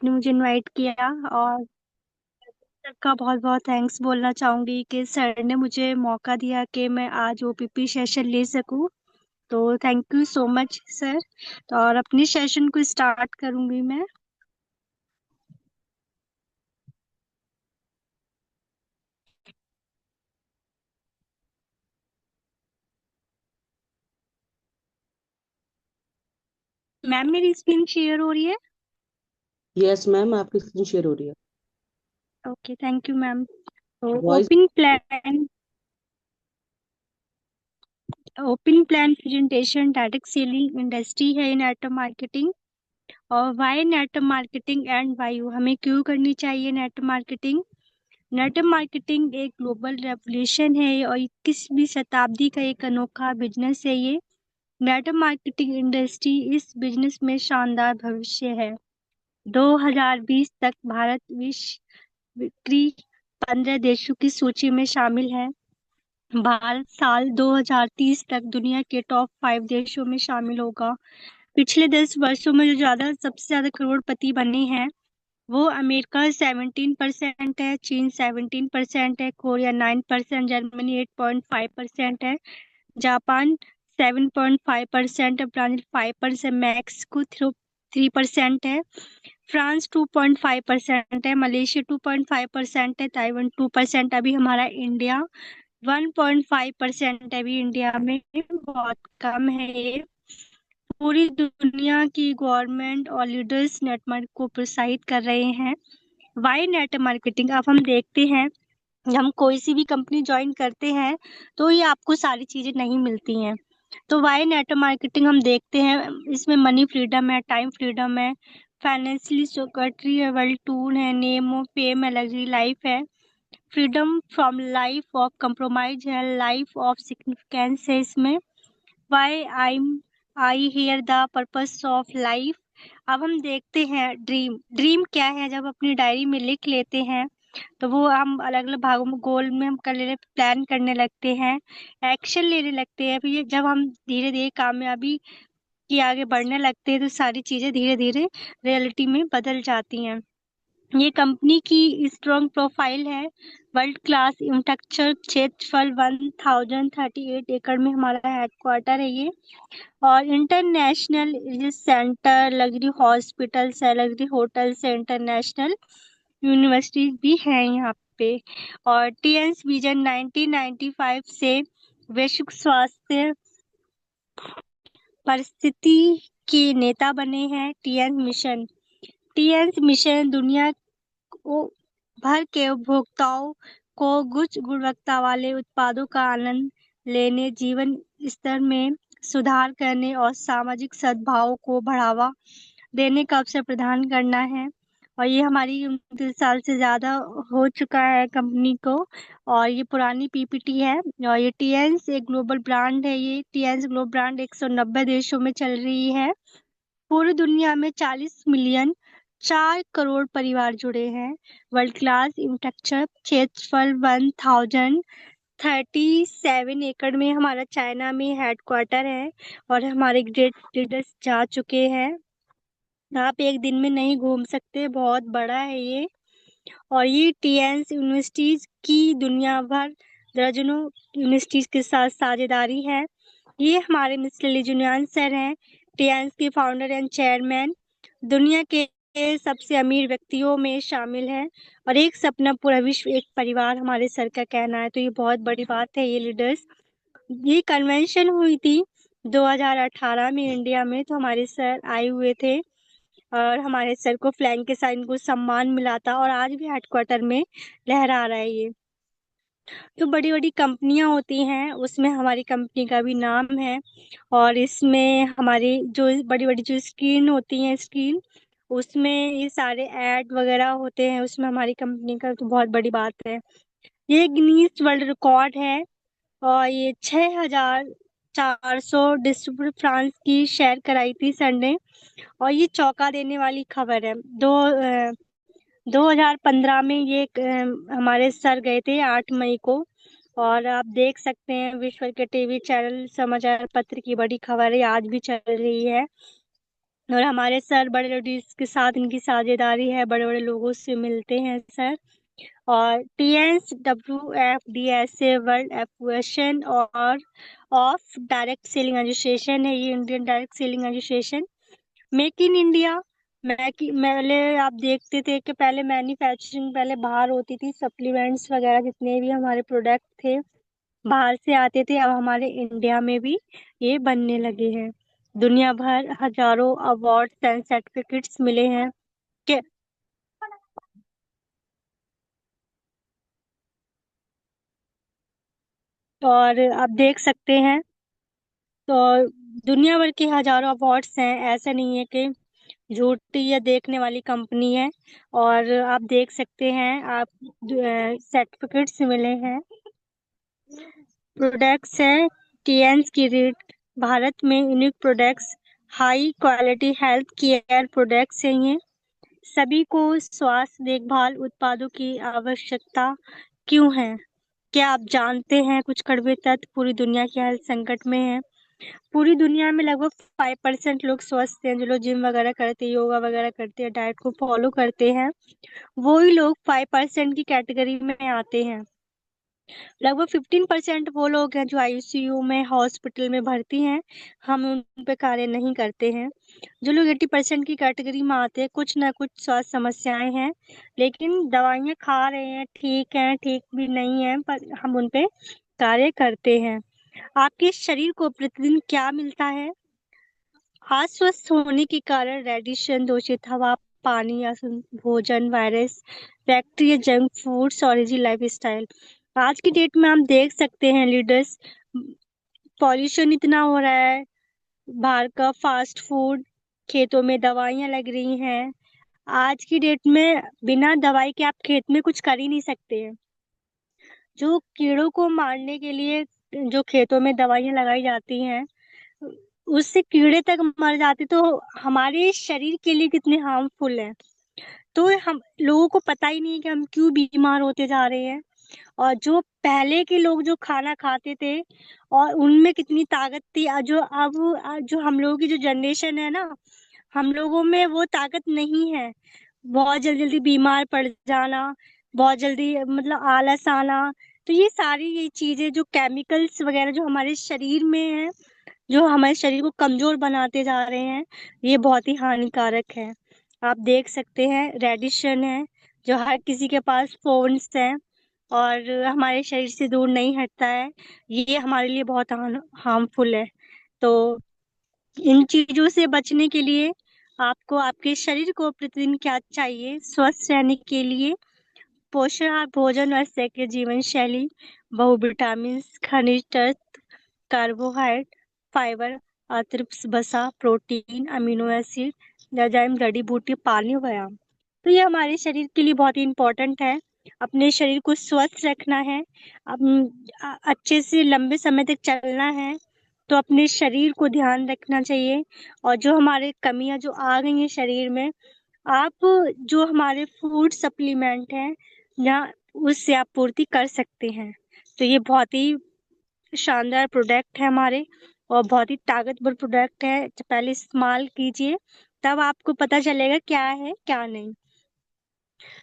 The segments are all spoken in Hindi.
आपने मुझे इनवाइट किया। और सर का बहुत बहुत थैंक्स बोलना चाहूंगी कि सर ने मुझे मौका दिया कि मैं आज ओपीपी सेशन ले सकूं। तो thank you so much sir. तो और अपने सेशन को स्टार्ट करूंगी मैं। मैम मेरी स्क्रीन शेयर हो रही है? यस मैम, आपकी स्क्रीन शेयर हो रही है। Okay, thank you ma'am. तो voice. Opening plan presentation direct selling industry है इन नेटवर्क मार्केटिंग। और why network marketing and why हमें क्यों करनी चाहिए नेटवर्क मार्केटिंग। नेटवर्क मार्केटिंग एक ग्लोबल रेवोल्यूशन है और 21वीं शताब्दी का एक अनोखा बिजनेस है ये। नेटवर्क मार्केटिंग इंडस्ट्री इस बिजनेस में शानदार भविष्य है। 2020 तक भारत विश्व बिक्री 15 देशों की सूची में शामिल है। भारत साल 2030 तक दुनिया के टॉप 5 देशों में शामिल होगा। पिछले 10 वर्षों में जो सबसे ज्यादा करोड़पति बने हैं वो अमेरिका 17% है, चीन 17% है, कोरिया 9%, जर्मनी 8.5% है, जापान 7.5% है, ब्राजील 5%, मैक्सिको 3% है, फ्रांस 2.5% है, मलेशिया 2.5% है, ताइवान 2%। अभी हमारा इंडिया 1.5% है। अभी इंडिया में बहुत कम है ये। पूरी दुनिया की गवर्नमेंट और लीडर्स नेटवर्क को प्रोत्साहित कर रहे हैं। वाई नेटवर्क मार्केटिंग अब हम देखते हैं। हम कोई सी भी कंपनी ज्वाइन करते हैं तो ये आपको सारी चीजें नहीं मिलती हैं। तो वाई नेटवर्क मार्केटिंग हम देखते हैं। इसमें मनी फ्रीडम है, टाइम फ्रीडम है, फाइनेंशियली सिक्योरिटी है, वर्ल्ड टूर है, नेम ऑफ फेम है, लग्जरी लाइफ है, freedom from life of compromise है, लाइफ ऑफ सिग्निफिकेंस है इसमें। Why I here the purpose of life. अब हम देखते हैं ड्रीम। ड्रीम क्या है? जब अपनी डायरी में लिख लेते हैं तो वो हम अलग अलग भागों में गोल में हम कर लेने प्लान करने लगते हैं, एक्शन लेने लगते हैं। फिर ये जब हम धीरे धीरे कामयाबी की आगे बढ़ने लगते हैं तो सारी चीजें धीरे धीरे रियलिटी में बदल जाती हैं। ये कंपनी की स्ट्रॉन्ग प्रोफाइल है। वर्ल्ड क्लास इंफ्रास्ट्रक्चर, क्षेत्रफल 1038 एकड़ में हमारा हेडक्वार्टर है ये। और इंटरनेशनल सेंटर, लग्जरी हॉस्पिटल्स है, लग्जरी होटल्स है, इंटरनेशनल यूनिवर्सिटीज भी है यहाँ पे। और टीएन्स विजन 1995 से वैश्विक स्वास्थ्य परिस्थिति के नेता बने हैं। टीएन्स मिशन दुनिया को भर के उपभोक्ताओं को उच्च गुणवत्ता वाले उत्पादों का आनंद लेने, जीवन स्तर में सुधार करने और सामाजिक सद्भाव को बढ़ावा देने का अवसर प्रदान करना है। और ये हमारी 29 साल से ज्यादा हो चुका है कंपनी को। और ये पुरानी पीपीटी है। और ये टीएंस एक ग्लोबल ब्रांड है। ये टीएंस ग्लोबल ब्रांड 190 देशों में चल रही है। पूरी दुनिया में 40 मिलियन 4 करोड़ परिवार जुड़े हैं। वर्ल्ड क्लास इंफ्रास्ट्रक्चर, क्षेत्रफल 1037 एकड़ में हमारा चाइना में हेडक्वार्टर है। और हमारे ग्रेट लीडर्स जा चुके हैं। आप एक दिन में नहीं घूम सकते, बहुत बड़ा है ये। और ये टीएंस यूनिवर्सिटीज की दुनिया भर दर्जनों यूनिवर्सिटीज के साथ साझेदारी है। ये हमारे मिस्टर लिजुनियान सर हैं, टीएंस के फाउंडर एंड चेयरमैन। दुनिया के सबसे अमीर व्यक्तियों में शामिल हैं। और एक सपना पूरा विश्व एक परिवार, हमारे सर का कहना है। तो ये बहुत बड़ी बात है ये लीडर्स। ये कन्वेंशन हुई थी 2018 में इंडिया में, तो हमारे सर आए हुए थे। और हमारे सर को फ्लैग के साथ इनको सम्मान मिला था और आज भी हेडक्वार्टर में लहरा रहा है ये। तो बड़ी बड़ी कंपनियां होती हैं उसमें हमारी कंपनी का भी नाम है। और इसमें हमारी जो बड़ी बड़ी जो स्क्रीन होती है, स्क्रीन उसमें ये सारे ऐड वगैरह होते हैं, उसमें हमारी कंपनी का तो बहुत बड़ी बात है। ये गिनीज वर्ल्ड रिकॉर्ड है। और ये 6,400 डिस्ट्रीब्यूटर फ्रांस की शेयर कराई थी सर ने। और ये चौंका देने वाली खबर है। 2015 में ये हमारे सर गए थे 8 मई को। और आप देख सकते हैं विश्व के टीवी चैनल, समाचार पत्र की बड़ी खबर है, आज भी चल रही है। और हमारे सर बड़े बड़े के साथ इनकी साझेदारी है, बड़े बड़े लोगों से मिलते हैं सर। और TNWFDSA वर्ल्ड एसोसिएशन और ऑफ डायरेक्ट सेलिंग एसोसिएशन है ये, Indian direct selling association. Make in India, पहले आप देखते थे कि पहले मैन्युफैक्चरिंग पहले बाहर होती थी, सप्लीमेंट्स वगैरह जितने भी हमारे प्रोडक्ट थे बाहर से आते थे, अब हमारे इंडिया में भी ये बनने लगे हैं। दुनिया भर हजारों अवार्ड्स एंड सर्टिफिकेट्स मिले हैं कि और आप देख सकते हैं तो दुनिया भर के हजारों अवार्ड्स हैं, ऐसा नहीं है कि झूठी या देखने वाली कंपनी है। और आप देख सकते हैं, आप सर्टिफिकेट्स मिले हैं, प्रोडक्ट्स हैं, टीएन्स की रेट भारत में unique products, high quality health care products हैं ये। सभी को स्वास्थ्य देखभाल उत्पादों की आवश्यकता क्यों है? क्या आप जानते हैं कुछ कड़वे तथ्य पूरी दुनिया की हेल्थ संकट में है? पूरी दुनिया में लगभग 5% लोग स्वस्थ हैं, जो लोग जिम वगैरह करते हैं, योगा वगैरह करते हैं, डाइट को फॉलो करते हैं, वो ही लोग 5% की कैटेगरी में आते हैं। लगभग 15% वो लोग हैं जो ICU में हॉस्पिटल में भर्ती हैं, हम उन पे कार्य नहीं करते हैं। जो लोग 80% की कैटेगरी में आते हैं, कुछ ना कुछ स्वास्थ्य समस्याएं हैं, लेकिन दवाइयाँ खा रहे हैं, ठीक है, ठीक भी नहीं है, पर हम उन पे कार्य करते हैं। आपके शरीर को प्रतिदिन क्या मिलता है? अस्वस्थ होने के कारण रेडिएशन, दूषित हवा, पानी, भोजन, वायरस, बैक्टीरिया, जंक फूड्स और इजी लाइफ स्टाइल। आज की डेट में हम देख सकते हैं लीडर्स, पॉल्यूशन इतना हो रहा है, बाहर का फास्ट फूड, खेतों में दवाइयाँ लग रही हैं। आज की डेट में बिना दवाई के आप खेत में कुछ कर ही नहीं सकते हैं। जो कीड़ों को मारने के लिए जो खेतों में दवाइयाँ लगाई जाती हैं, उससे कीड़े तक मर जाते, तो हमारे शरीर के लिए कितने हार्मफुल है। तो हम लोगों को पता ही नहीं है कि हम क्यों बीमार होते जा रहे हैं। और जो पहले के लोग जो खाना खाते थे और उनमें कितनी ताकत थी, जो हम लोगों की जो जनरेशन है ना, हम लोगों में वो ताकत नहीं है। बहुत जल्दी जल्दी बीमार पड़ जाना, बहुत जल्दी मतलब आलस आना। तो ये चीजें जो केमिकल्स वगैरह जो हमारे शरीर में है, जो हमारे शरीर को कमजोर बनाते जा रहे हैं, ये बहुत ही हानिकारक है। आप देख सकते हैं रेडिएशन है, जो हर किसी के पास फोन्स हैं और हमारे शरीर से दूर नहीं हटता है, ये हमारे लिए बहुत हार्मफुल है। तो इन चीजों से बचने के लिए आपको आपके शरीर को प्रतिदिन क्या चाहिए स्वस्थ रहने के लिए? पोषण भोजन और सही जीवन शैली, बहुविटामिन, खनिज तत्व, कार्बोहाइड्रेट, फाइबर, अतिरिक्त वसा, प्रोटीन, अमीनो एसिड, एंजाइम, जड़ी बूटी, पानी, व्यायाम। तो ये हमारे शरीर के लिए बहुत ही इम्पोर्टेंट है। अपने शरीर को स्वस्थ रखना है, अच्छे से लंबे समय तक चलना है, तो अपने शरीर को ध्यान रखना चाहिए। और जो हमारे कमियां जो आ गई हैं शरीर में, आप जो हमारे फूड सप्लीमेंट हैं, जहाँ उससे आप पूर्ति कर सकते हैं। तो ये बहुत ही शानदार प्रोडक्ट है हमारे, और बहुत ही ताकतवर प्रोडक्ट है। तो पहले इस्तेमाल कीजिए, तब आपको पता चलेगा क्या है क्या नहीं।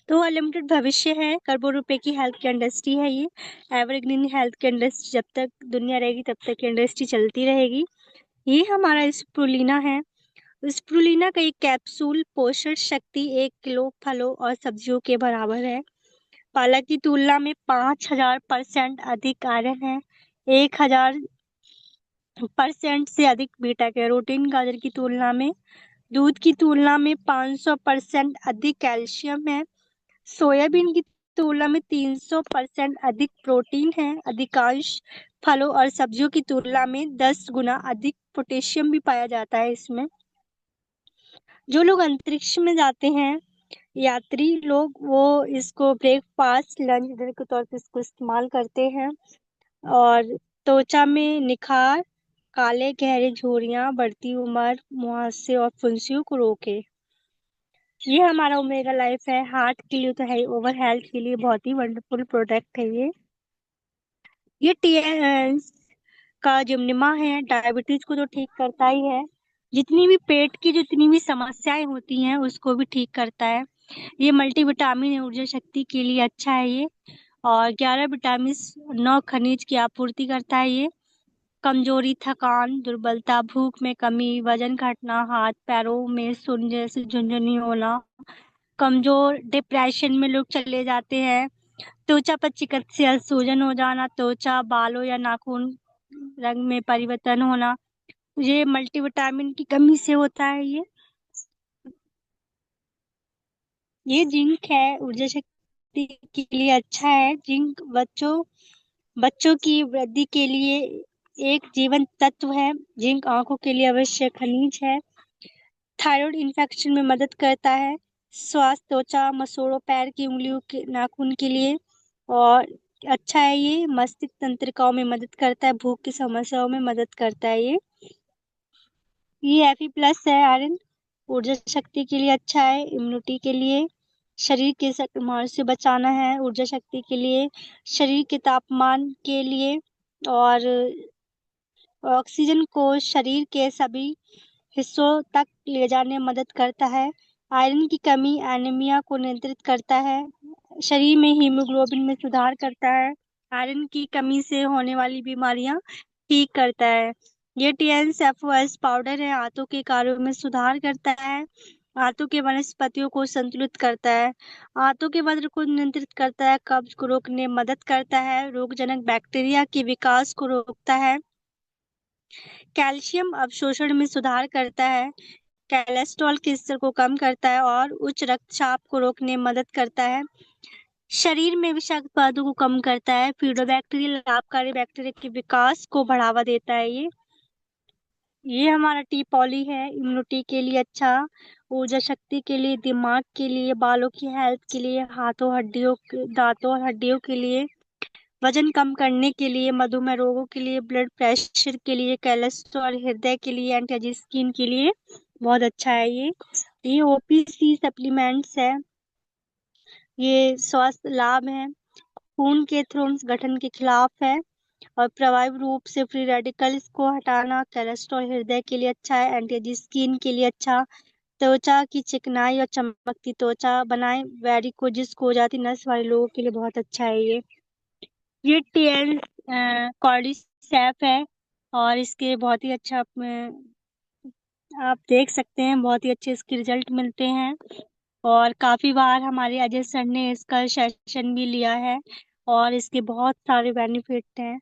तो अनलिमिटेड भविष्य है, करोड़ों रुपए की हेल्थ केयर इंडस्ट्री है ये। एवरग्रीन हेल्थ केयर इंडस्ट्री, जब तक दुनिया रहेगी तब तक ये इंडस्ट्री चलती रहेगी। ये हमारा स्प्रुलिना है। स्प्रुलिना का एक कैप्सूल पोषण शक्ति 1 किलो फलों और सब्जियों के बराबर है। पालक की तुलना में 5000% अधिक आयरन है, 1000% से अधिक बीटा कैरोटीन। गाजर की तुलना में, दूध की तुलना में 500% अधिक कैल्शियम है। सोयाबीन की तुलना में 300% अधिक प्रोटीन है। अधिकांश फलों और सब्जियों की तुलना में 10 गुना अधिक पोटेशियम भी पाया जाता है इसमें। जो लोग अंतरिक्ष में जाते हैं, यात्री लोग, वो इसको ब्रेकफास्ट लंच डिनर के तौर पे इसको इस्तेमाल करते हैं। और त्वचा में निखार, काले गहरे झुर्रियां, बढ़ती उम्र, मुहासे और फुंसियों को रोके। ये हमारा ओमेगा लाइफ है, हार्ट के लिए तो है, ओवर हेल्थ के लिए बहुत ही वंडरफुल प्रोडक्ट है ये टी का जिमनिमा है, डायबिटीज को तो ठीक करता ही है। जितनी भी पेट की जितनी भी समस्याएं होती हैं उसको भी ठीक करता है। ये मल्टीविटामिन है, ऊर्जा शक्ति के लिए अच्छा है ये। और 11 विटामिन, 9 खनिज की आपूर्ति करता है ये। कमजोरी, थकान, दुर्बलता, भूख में कमी, वजन घटना, हाथ पैरों में सुन जैसे झुनझुनी होना, कमजोर, डिप्रेशन में लोग चले जाते हैं, त्वचा पर चिकित्सीय सूजन हो जाना, त्वचा, बालों या नाखून रंग में परिवर्तन होना, ये मल्टीविटामिन की कमी से होता है ये जिंक है, ऊर्जा शक्ति के लिए अच्छा है। जिंक बच्चों बच्चों की वृद्धि के लिए एक जीवन तत्व है। जिंक आंखों के लिए आवश्यक खनिज है। थायराइड इन्फेक्शन में मदद करता है। स्वास्थ्य, त्वचा, मसूड़ों, पैर की उंगलियों के नाखून के लिए। और अच्छा है ये मस्तिष्क तंत्रिकाओं में मदद करता है। भूख की समस्याओं में मदद करता है ये Fe+ है आयरन, ऊर्जा शक्ति के लिए अच्छा है। इम्यूनिटी के लिए, शरीर के बीमार से बचाना है ऊर्जा शक्ति के लिए, शरीर के तापमान के लिए, और ऑक्सीजन को शरीर के सभी हिस्सों तक ले जाने में मदद करता है। आयरन की कमी एनीमिया को नियंत्रित करता है। शरीर में हीमोग्लोबिन में सुधार करता है। आयरन की कमी से होने वाली बीमारियां ठीक करता है। ये TNF पाउडर है, आंतों के कार्यों में सुधार करता है। आंतों के वनस्पतियों को संतुलित करता है। आंतों के वज्र को नियंत्रित करता है। कब्ज को रोकने में मदद करता है। रोगजनक बैक्टीरिया के विकास को रोकता है। कैल्शियम अवशोषण में सुधार करता है। कोलेस्ट्रॉल के स्तर को कम करता है और उच्च रक्तचाप को रोकने में मदद करता है। शरीर में विषाक्त पदार्थों को कम करता है। फ्यूडोबैक्टीरियल लाभकारी बैक्टीरिया के विकास को बढ़ावा देता है ये हमारा टी पॉली है। इम्यूनिटी के लिए अच्छा, ऊर्जा शक्ति के लिए, दिमाग के लिए, बालों की हेल्थ के लिए, हाथों हड्डियों दांतों और हड्डियों के लिए, वजन कम करने के लिए, मधुमेह रोगों के लिए, ब्लड प्रेशर के लिए, कोलेस्ट्रॉल, हृदय के लिए, एंटी स्किन के लिए बहुत अच्छा है ये OPC सप्लीमेंट्स है। ये स्वास्थ्य लाभ है। खून के थ्रोम्स गठन के खिलाफ है और प्रभावी रूप से फ्री रेडिकल्स को हटाना। कोलेस्ट्रॉल हृदय के लिए अच्छा है। एंटी स्किन के लिए अच्छा, त्वचा की चिकनाई और चमकती त्वचा बनाए। वेरिकोजिस को हो जाती नस वाले लोगों के लिए बहुत अच्छा है ये टीएल कॉर्डिसेप है। और इसके बहुत ही अच्छा आप देख सकते हैं, बहुत ही अच्छे इसके रिजल्ट मिलते हैं। और काफी बार हमारे अजय सर ने इसका सेशन भी लिया है और इसके बहुत सारे बेनिफिट हैं।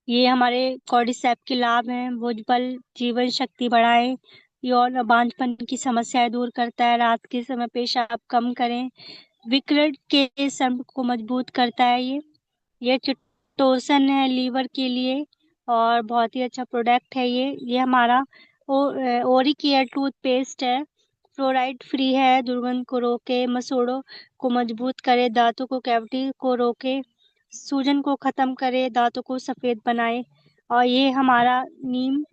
ये हमारे कॉर्डिसेप के लाभ हैं। भुजबल, जीवन शक्ति बढ़ाएं, यौन बांझपन की समस्याएं दूर करता है, रात के समय पेशाब कम करें, विकृत के संपर्क को मजबूत करता है ये चिटोसन है लीवर के लिए और बहुत ही अच्छा प्रोडक्ट है ये हमारा ओरी केयर टूथपेस्ट है। फ्लोराइड फ्री है, दुर्गंध को रोके, मसूड़ों को मजबूत करे, दांतों को कैविटी को रोके, सूजन को खत्म करे, दांतों को सफेद बनाए। और ये हमारा नीम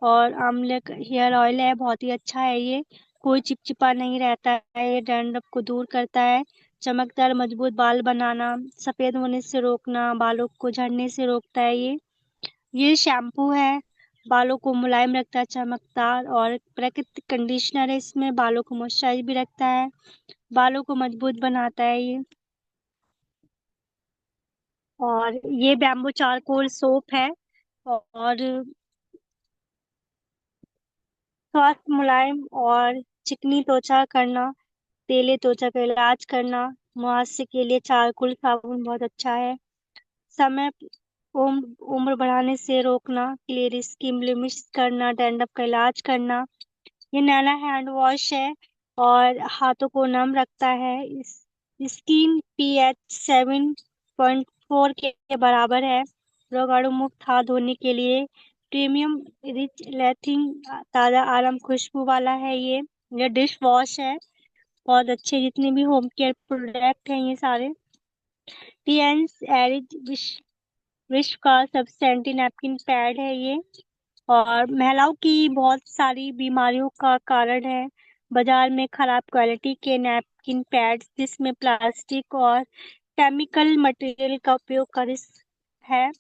और आंवले का हेयर ऑयल है, बहुत ही अच्छा है ये। कोई चिपचिपा नहीं रहता है, ये डैंड्रफ को दूर करता है, चमकदार मजबूत बाल बनाना, सफेद होने से रोकना, बालों को झड़ने से रोकता है ये शैम्पू है, बालों को मुलायम रखता है, चमकदार और प्राकृतिक कंडीशनर है, इसमें बालों को मॉइस्चराइज भी रखता है, बालों को मजबूत बनाता है ये। और ये बैम्बू चारकोल सोप है और स्वास्थ्य, मुलायम और चिकनी त्वचा करना, तेले त्वचा का इलाज करना, मुहासे के लिए चारकोल साबुन बहुत अच्छा है। समय उम्र बढ़ाने से रोकना, क्लियरिस की ब्लीमिश करना, डैंड्रफ का इलाज करना। ये नैना हैंड वॉश है और हाथों को नम रखता है। इस स्किन pH 7.4 के बराबर है। रोगाणु मुक्त हाथ धोने के लिए प्रीमियम रिच लैथिंग ताजा आराम खुशबू वाला है ये डिश वॉश है। बहुत अच्छे जितने भी होम केयर प्रोडक्ट हैं ये सारे। टीएंस एरिज विश्व का सबसे एंटी नैपकिन पैड है ये और महिलाओं की बहुत सारी बीमारियों का कारण है। बाजार में खराब क्वालिटी के नैपकिन पैड्स जिसमें प्लास्टिक और केमिकल मटेरियल का उपयोग का रिस्क है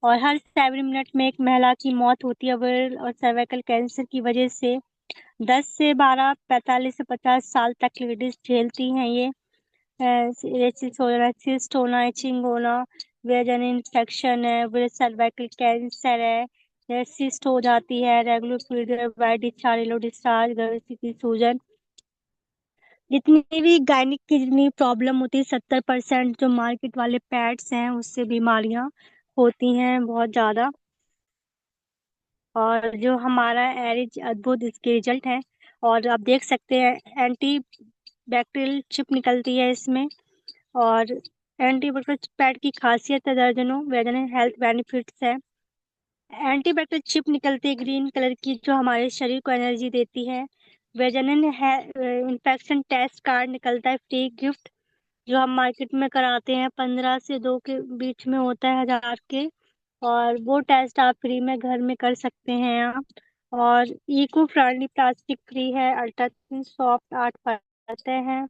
और हर 7 मिनट में एक महिला की मौत होती है ओवरियल और सर्वाइकल कैंसर की वजह से। 10 से 12, 45 से 50 साल तक लेडीज झेलती हैं ये। रेसिस होना, सिस्ट होना, इचिंग होना, वेजन इन्फेक्शन है, फिर सर्वाइकल कैंसर है, सिस्ट हो जाती है, regular period, white discharge, low discharge, गर्भ की सूजन, जितनी भी गायनिक की जितनी प्रॉब्लम होती है, 70% जो मार्केट वाले पैड्स हैं उससे बीमारियां होती हैं बहुत ज्यादा। और जो हमारा एरिज अद्भुत इसके रिजल्ट है। और आप देख सकते हैं एंटी बैक्टीरियल चिप निकलती है इसमें। और एंटीबैक्टीरियल पैड की खासियत है दर्जनों वैज्ञानिक हेल्थ बेनिफिट्स है। एंटीबैक्टीरियल चिप निकलती है ग्रीन कलर की, जो हमारे शरीर को एनर्जी देती है। वैज्ञानिक है इन्फेक्शन टेस्ट कार्ड निकलता है फ्री गिफ्ट, जो हम मार्केट में कराते हैं, 15 से 2 के बीच में होता है, 1000 के। और वो टेस्ट आप फ्री में घर में कर सकते हैं आप। और इको फ्रेंडली, प्लास्टिक फ्री है, अल्ट्रा सॉफ्ट 8 परतें हैं,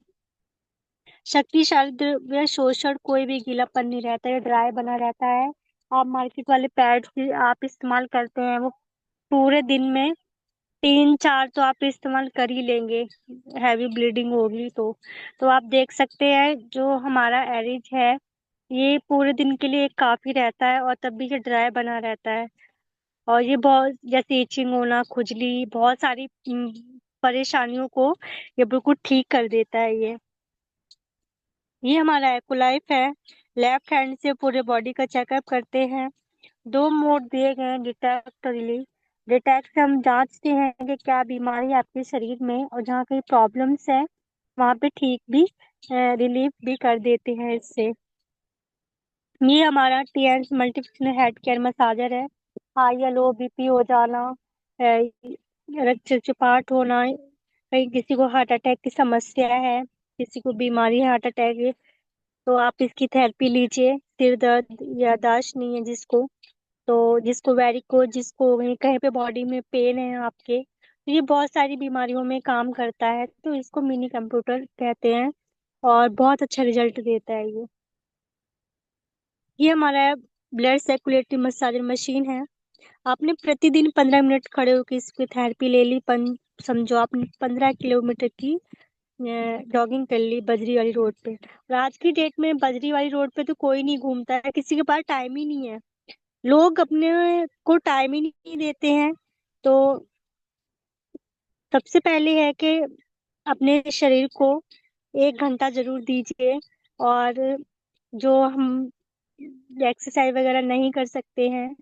शक्तिशाली द्रव्य शोषण, कोई भी गीलापन नहीं रहता है, ड्राई बना रहता है। आप मार्केट वाले पैड्स भी आप इस्तेमाल करते हैं, वो पूरे दिन में 3-4 तो आप इस्तेमाल कर ही लेंगे, हैवी ब्लीडिंग होगी तो आप देख सकते हैं जो हमारा एरिज है ये पूरे दिन के लिए काफी रहता है, और तब भी ये ड्राई बना रहता है। और ये बहुत जैसे इचिंग होना, खुजली, बहुत सारी परेशानियों को ये बिल्कुल ठीक कर देता है ये हमारा एक्वालाइफ है। लेफ्ट हैंड से पूरे बॉडी का चेकअप करते हैं। 2 मोड दिए गए हैं, डिटेक्ट और रिलीव। डिटेक्ट से हम जांचते हैं कि क्या बीमारी है आपके शरीर में, और जहाँ कहीं प्रॉब्लम्स है वहाँ पे ठीक भी, रिलीव भी कर देते हैं इससे। ये हमारा TN multifunctional head care massager है। हाई या लो बीपी हो जाना, रक्त चिपचिपाहट होना, कहीं किसी को हार्ट अटैक की समस्या है, किसी को बीमारी है हार्ट अटैक की, तो आप इसकी थेरेपी लीजिए। सिर दर्द, याददाश्त नहीं है जिसको, तो जिसको वेरिकोज, जिसको कहीं कहीं पे बॉडी में पेन है आपके, तो ये बहुत सारी बीमारियों में काम करता है, तो इसको मिनी कंप्यूटर कहते हैं। और बहुत अच्छा रिजल्ट देता है ये हमारा ब्लड सर्कुलेटरी मसाजर मशीन है। आपने प्रतिदिन 15 मिनट खड़े होकर इसकी थेरेपी ले ली, समझो आपने 15 किलोमीटर की जॉगिंग कर ली बजरी वाली रोड पे। और आज की डेट में बजरी वाली रोड पे तो कोई नहीं घूमता है, किसी के पास टाइम ही नहीं है, लोग अपने को टाइम ही नहीं देते हैं। तो सबसे पहले है कि अपने शरीर को 1 घंटा जरूर दीजिए। और जो हम एक्सरसाइज वगैरह नहीं कर सकते हैं,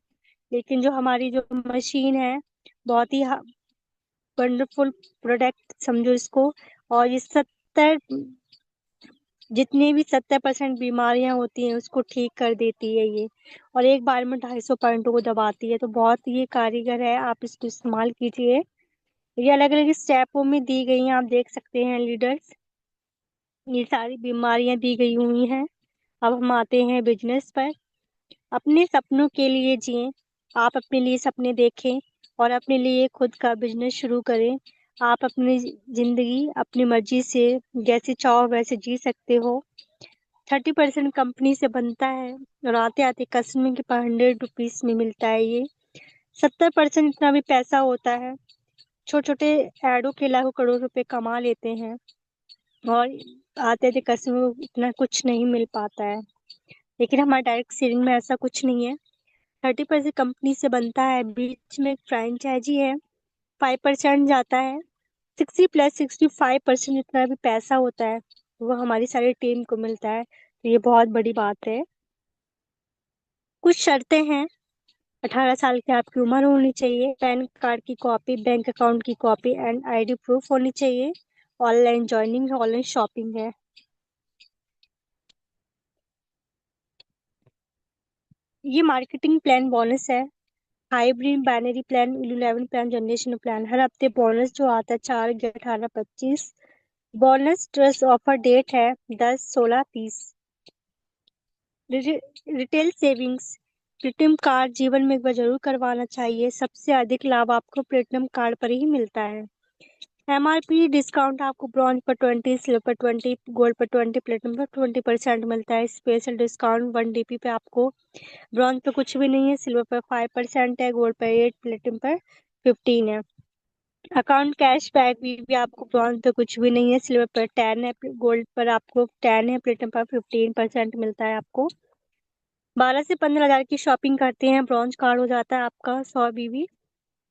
लेकिन जो हमारी जो मशीन है, बहुत ही वंडरफुल प्रोडक्ट समझो इसको। और ये 70, जितनी भी 70% बीमारियां होती हैं उसको ठीक कर देती है ये। और एक बार में 250 पॉइंटों को दबाती है, तो बहुत ये कारीगर है, आप इसको इस्तेमाल कीजिए। ये अलग अलग स्टेपों में दी गई हैं, आप देख सकते हैं लीडर्स, ये सारी बीमारियां दी गई हुई हैं। अब हम आते हैं बिजनेस पर। अपने सपनों के लिए जिएं। आप अपने लिए सपने देखें और अपने लिए खुद का बिजनेस शुरू करें। आप अपनी जिंदगी अपनी मर्जी से जैसे चाहो वैसे जी सकते हो। 30% कंपनी से बनता है, और आते आते कस्टमर के पास 100 रुपीज में मिलता है ये। 70% इतना भी पैसा होता है, छोटे छोटे एडों के लाखों करोड़ रुपए कमा लेते हैं। और आते थे कस्टमर को इतना कुछ नहीं मिल पाता है, लेकिन हमारे डायरेक्ट सेलिंग में ऐसा कुछ नहीं है। 30% कंपनी से बनता है, बीच में फ्रेंचाइजी है, 5% जाता है। 60+65% जितना भी पैसा होता है वो हमारी सारी टीम को मिलता है, तो ये बहुत बड़ी बात है। कुछ शर्तें हैं। 18 साल की आपकी उम्र होनी चाहिए, पैन कार्ड की कॉपी, बैंक अकाउंट की कॉपी एंड आईडी प्रूफ होनी चाहिए। ऑनलाइन ज्वाइनिंग, ऑनलाइन शॉपिंग है। ये मार्केटिंग प्लान बोनस है। Hybrid binary plan, 11 plan, generation plan, हर हफ्ते बोनस जो आता है 4, 18, 25। बोनस ट्रस्ट ऑफर डेट है 10, 16, 30। रिटेल सेविंग्स, प्लेटिनम कार्ड जीवन में एक बार जरूर करवाना चाहिए, सबसे अधिक लाभ आपको प्लेटिनम कार्ड पर ही मिलता है। एमआरपी डिस्काउंट आपको ब्रॉन्ज पर 20, सिल्वर पर 20, गोल्ड पर 20, प्लेटिनम पर 20% मिलता है। स्पेशल डिस्काउंट 1 DP पे आपको। ब्रॉन्ज पे कुछ भी नहीं है, सिल्वर पर 5% है, गोल्ड पर 8, प्लेटिनम पर 15 है। अकाउंट कैश बैक भी आपको ब्रॉन्ज पे कुछ भी नहीं है, सिल्वर पर 10 है, गोल्ड पर आपको 10 है, प्लेटिनम पर 15% मिलता है आपको। 12 से 15 हज़ार की शॉपिंग करते हैं, ब्रॉन्ज कार्ड हो जाता है आपका 100 BB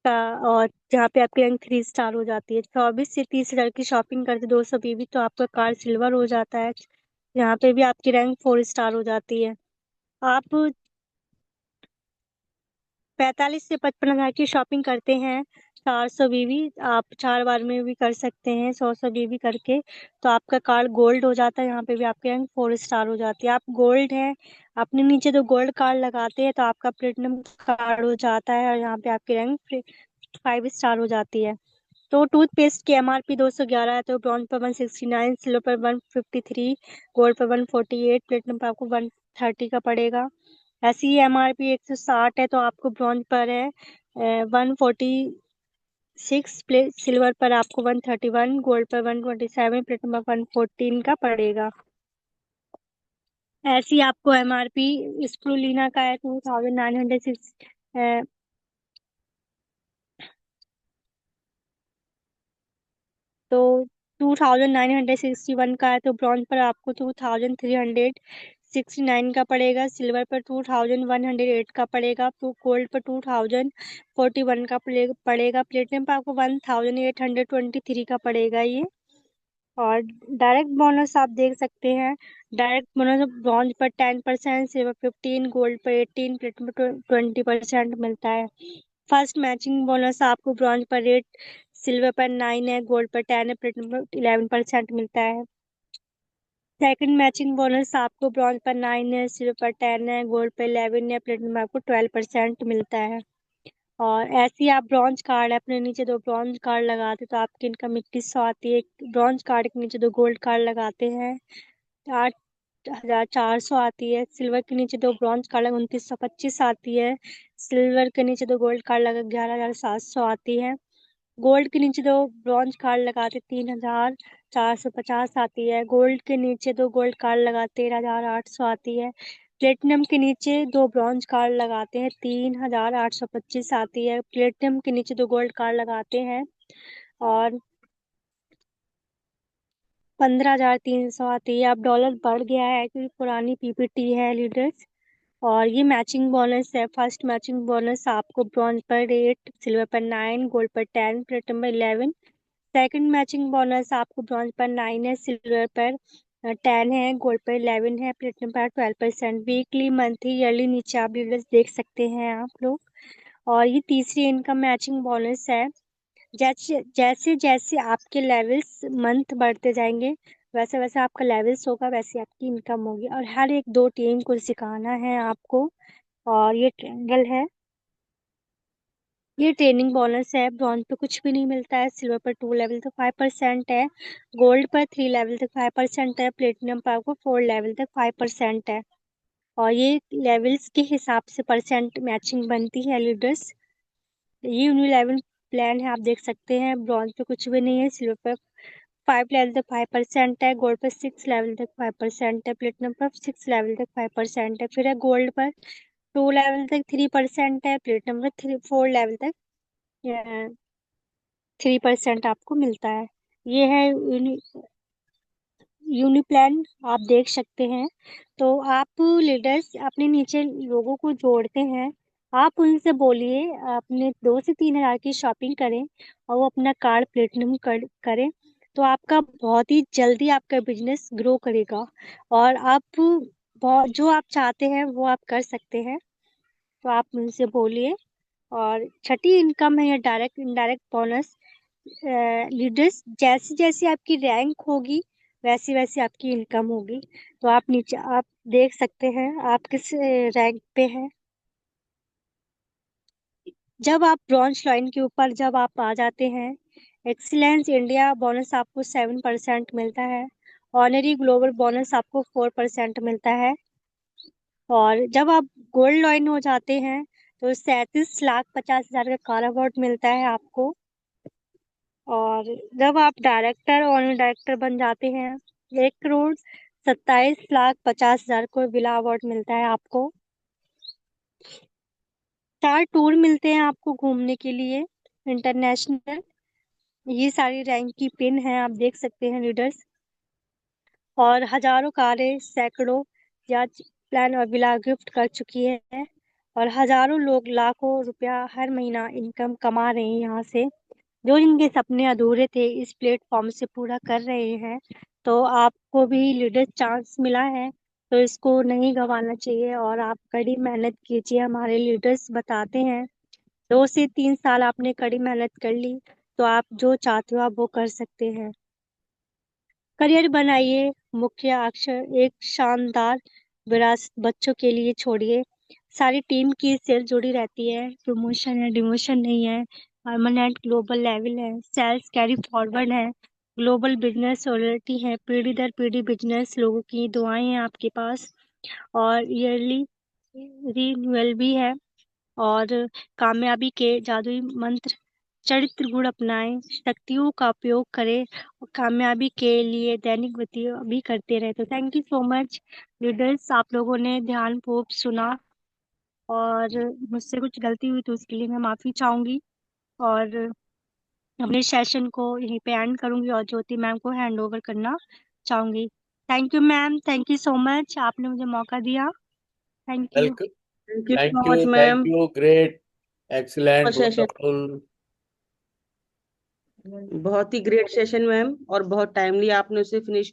का। और जहाँ पे आपकी रैंक 3 स्टार हो जाती है, 24 से 30 हज़ार की शॉपिंग करते 200 BB तो आपका कार्ड सिल्वर हो जाता है। यहाँ पे भी आपकी रैंक 4 स्टार हो जाती है। आप 45 से 55 हज़ार की शॉपिंग करते हैं, 400 BB आप 4 बार में भी कर सकते हैं, 100 100 BB करके, तो आपका कार्ड गोल्ड हो जाता है। यहाँ पे भी आपकी रैंक 4 स्टार हो जाती है। आप गोल्ड है, अपने नीचे तो गोल्ड कार्ड लगाते हैं तो आपका प्लेटिनम कार्ड हो जाता है और यहाँ पे आपकी रैंक 5 स्टार हो जाती है। तो टूथपेस्ट की MRP 211 है, तो ब्रॉन्ज पर 169, सिल्वर पर 153, गोल्ड पर 148, प्लेटिनम पर आपको 130 का पड़ेगा। ऐसी ही MRP 160 है, तो आपको ब्रॉन्ज पर है 146, सिल्वर पर आपको 131, गोल्ड पर 127, प्लेटिनम पर 114 का पड़ेगा। ऐसी आपको MRP स्प्रुलिना का है 2906, तो 2961 का है, तो ब्रॉन्ज पर आपको 2369 का पड़ेगा, सिल्वर पर 2108 का पड़ेगा, तो गोल्ड पर 2041 का पड़ेगा, प्लेटिनम पर आपको 1823 का पड़ेगा ये। और डायरेक्ट बोनस आप देख सकते हैं, डायरेक्ट बोनस ब्रॉन्ज पर 10%, सिल्वर 15, गोल्ड पर 18, प्लेटिनम पर 20% मिलता है। फर्स्ट मैचिंग बोनस आपको ब्रॉन्ज पर 8, सिल्वर पर 9 है, गोल्ड पर 10 है, प्लेटिनम पर 11% मिलता है। सेकंड मैचिंग बोनस आपको ब्रॉन्ज पर 9 है, सिल्वर पर 10 है, गोल्ड पर 11 है, प्लेटिनम पर आपको 12% मिलता है। और ऐसे ही आप ब्रॉन्ज कार्ड अपने नीचे 2 ब्रॉन्ज कार्ड लगाते तो आपकी इनकम 2100 आती है। ब्रॉन्ज कार्ड के नीचे 2 गोल्ड कार्ड लगाते हैं 8400 आती है। सिल्वर के नीचे 2 ब्रॉन्ज कार्ड लगा 2925 आती है। सिल्वर के नीचे 2 गोल्ड कार्ड लगा 11700 आती है। गोल्ड के नीचे 2 ब्रॉन्ज कार्ड लगाते 3450 आती है। गोल्ड के नीचे 2 गोल्ड कार्ड लगाते 13800 आती है। प्लेटिनम के नीचे 2 ब्रॉन्ज कार्ड लगाते हैं 3825 आती है। प्लेटिनम के नीचे 2 गोल्ड कार्ड लगाते हैं और 15300 आती है। अब डॉलर बढ़ गया है क्योंकि पुरानी PPT है लीडर्स। और ये मैचिंग बोनस है। फर्स्ट मैचिंग बोनस आपको ब्रॉन्ज पर 8, सिल्वर पर 9, गोल्ड पर 10, प्लेटिनम पर 11। सेकंड मैचिंग बोनस आपको ब्रॉन्ज पर 9 है, सिल्वर पर 10 है, गोल्ड पर 11 है, प्लेटिनम पर 12%। वीकली, मंथली, ईयरली नीचे आप डिटेल्स देख सकते हैं आप लोग। और ये तीसरी इनकम मैचिंग बोनस है। जैसे जैसे जैसे आपके लेवल्स मंथ बढ़ते जाएंगे, वैसे वैसे आपका लेवल्स होगा, वैसे आपकी इनकम होगी। और हर एक 2 टीम को सिखाना है आपको। और ये ट्रायंगल है, ये ट्रेनिंग बोनस है। ब्रॉन्ज पे कुछ भी नहीं मिलता है, सिल्वर पर 2 लेवल तक 5% है, गोल्ड पर 3 लेवल तक 5% है, प्लेटिनम पर आपको 4 लेवल तक 5% है। और ये लेवल्स के हिसाब से परसेंट मैचिंग बनती है लीडर्स। ये यूनिलेवल प्लान है, आप देख सकते हैं। ब्रॉन्ज पे कुछ भी नहीं है, सिल्वर पर 5 लेवल तक 5% है, गोल्ड पर 6 लेवल तक 5% है, प्लेटिनम पर 6 लेवल तक 5% है। फिर है गोल्ड पर 2 लेवल तक 3% है, प्लेटिनम पर 4 लेवल तक 3% आपको मिलता है। ये है यूनिप्लान, आप देख सकते हैं। तो आप लीडर्स अपने नीचे लोगों को जोड़ते हैं, आप उनसे बोलिए अपने 2 से 3 हज़ार की शॉपिंग करें और वो अपना कार्ड प्लेटिनम करें, तो आपका बहुत ही जल्दी आपका बिजनेस ग्रो करेगा। और आप बहुत जो आप चाहते हैं वो आप कर सकते हैं, तो आप उनसे बोलिए। और छठी इनकम है, या डायरेक्ट इनडायरेक्ट बोनस। लीडर्स, जैसी जैसी आपकी रैंक होगी वैसी वैसी आपकी इनकम होगी। तो आप नीचे आप देख सकते हैं आप किस रैंक पे हैं। जब आप ब्रॉन्ज लाइन के ऊपर जब आप आ जाते हैं, एक्सीलेंस इंडिया बोनस आपको 7% मिलता है। ऑनरी ग्लोबल बोनस आपको 4% मिलता है। और जब आप गोल्ड लाइन हो जाते हैं तो 37,50,000 का कार अवार्ड मिलता है आपको। और जब आप डायरेक्टर और डायरेक्टर बन जाते हैं, 1,27,50,000 को विला अवार्ड मिलता है आपको। 4 टूर मिलते हैं आपको घूमने के लिए, इंटरनेशनल। ये सारी रैंक की पिन है, आप देख सकते हैं लीडर्स। और हजारों कारें, सैकड़ों याच प्लान और विला गिफ्ट कर चुकी है। और हजारों लोग लाखों रुपया हर महीना इनकम कमा रहे हैं यहाँ से। जो जिनके सपने अधूरे थे इस प्लेटफॉर्म से पूरा कर रहे हैं। तो आपको भी लीडर चांस मिला है, तो इसको नहीं गंवाना चाहिए और आप कड़ी मेहनत कीजिए। हमारे लीडर्स बताते हैं 2 से 3 साल आपने कड़ी मेहनत कर ली तो आप जो चाहते हो आप वो कर सकते हैं। करियर बनाइए, मुख्य अक्षर एक शानदार विरासत बच्चों के लिए छोड़िए। सारी टीम की सेल जुड़ी रहती है, प्रमोशन है, डिमोशन नहीं है। परमानेंट ग्लोबल लेवल है, सेल्स कैरी फॉरवर्ड है, ग्लोबल बिजनेस रॉयल्टी है, पीढ़ी दर पीढ़ी बिजनेस लोगों की दुआएं हैं आपके पास। और ईयरली रिन्यूअल भी है। और कामयाबी के जादुई मंत्र, चरित्र गुण अपनाएं, शक्तियों का उपयोग करें और कामयाबी के लिए दैनिक गतिविधियां भी करते रहे। तो thank you so much leaders, आप लोगों ने ध्यानपूर्वक सुना। और मुझसे कुछ गलती हुई तो उसके लिए मैं माफी चाहूंगी। और अपने सेशन को यहीं पे एंड करूंगी और ज्योति मैम को हैंड ओवर करना चाहूंगी। Thank you ma'am, thank you so much, आपने मुझे मौका दिया। Thank you. Welcome. Thank you thank so you, much thank ma'am you, great, for excellent, session. Wonderful. बहुत ही ग्रेट सेशन मैम, और बहुत टाइमली आपने उसे फिनिश